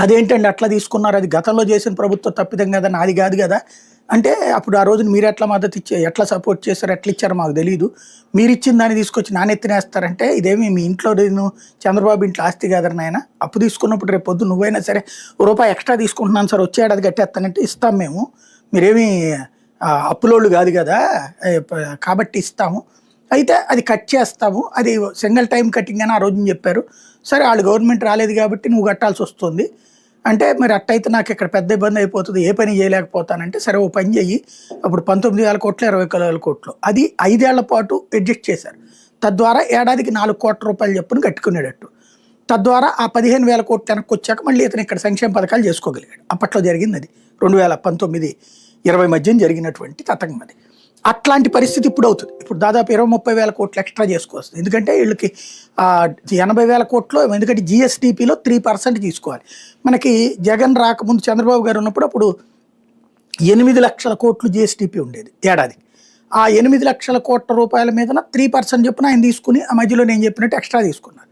అదేంటండి అట్లా తీసుకున్నారు, అది గతంలో చేసిన ప్రభుత్వం తప్పిదం కదా, నాది కాదు కదా అంటే, అప్పుడు ఆ రోజున మీరు ఎట్లా మద్దతు ఇచ్చే, ఎట్లా సపోర్ట్ చేశారు, ఎట్లా ఇచ్చారో మాకు తెలియదు, మీరు ఇచ్చిన దాన్ని తీసుకొచ్చి నానెత్తినేస్తారంటే, ఇదేమి మీ ఇంట్లో నేను చంద్రబాబు ఇంట్లో ఆస్తి కాదని నాయన, అప్పు తీసుకున్నప్పుడు రేపు పొద్దు నువ్వైనా సరే రూపాయి ఎక్స్ట్రా తీసుకుంటున్నాను సార్ వచ్చే ఏడాది కట్టేస్తానంటే ఇస్తాం మేము, మీరేమి అప్పులోళ్ళు కాదు కదా, కాబట్టి ఇస్తాము, అయితే అది కట్ చేస్తాము, అది సింగిల్ టైం కటింగ్ అని ఆ రోజున చెప్పారు. సరే వాళ్ళు గవర్నమెంట్ రాలేదు కాబట్టి నువ్వు కట్టాల్సి వస్తుంది అంటే, మరి అట్టయితే నాకు ఇక్కడ పెద్ద ఇబ్బంది అయిపోతుంది, ఏ పని చేయలేకపోతానంటే, సరే ఓ పని చెయ్యి, అప్పుడు 19,000 కోట్లు 20,000 కోట్లు అది 5 ఏళ్ల పాటు అడ్జస్ట్ చేశారు, తద్వారా ఏడాదికి 4 కోట్ల రూపాయలు చెప్పును కట్టుకునేటట్టు, తద్వారా ఆ 15,000 కోట్లు వెనక్కి వచ్చాక మళ్ళీ ఇతను ఇక్కడ సంక్షేమ పథకాలు చేసుకోగలిగాడు. అప్పట్లో జరిగింది అది 2019-20 మధ్యన జరిగినటువంటి తతంగం అది. అట్లాంటి పరిస్థితి ఇప్పుడు అవుతుంది. ఇప్పుడు దాదాపు 20-30 వేల కోట్లు ఎక్స్ట్రా చేసుకోవచ్చు, ఎందుకంటే వీళ్ళకి 80,000 కోట్లు, ఎందుకంటే జిఎస్డిపిలో 3% తీసుకోవాలి. మనకి జగన్ రాకముందు చంద్రబాబు గారు ఉన్నప్పుడు అప్పుడు 8 లక్షల కోట్లు జిఎస్డిపి ఉండేది ఏడాది. ఆ 8 లక్షల కోట్ల రూపాయల మీద 3% చొప్పున ఆయన తీసుకుని ఆ మధ్యలో నేను చెప్పినట్టు ఎక్స్ట్రా తీసుకున్నారు.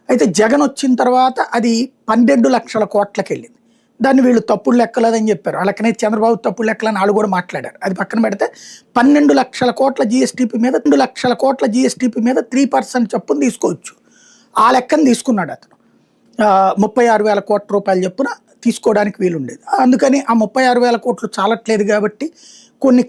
అయితే జగన్ వచ్చిన తర్వాత అది 12 లక్షల కోట్లకి వెళ్ళింది. దాన్ని వీళ్ళు తప్పుడు లెక్కలేదని చెప్పారు, అలాగనే చంద్రబాబు తప్పుడు లెక్కలని వాళ్ళు కూడా మాట్లాడారు. అది పక్కన పెడితే 12 లక్షల కోట్ల జిఎస్డిపి మీద 2 లక్షల కోట్ల జిఎస్డిపి మీద 3% చొప్పున తీసుకోవచ్చు. ఆ లెక్కను తీసుకున్నాడు అతను. 36,000 కోట్ల రూపాయలు చొప్పున తీసుకోవడానికి వీలుండేది. అందుకని ఆ 36,000 కోట్లు చాలట్లేదు కాబట్టి కొన్ని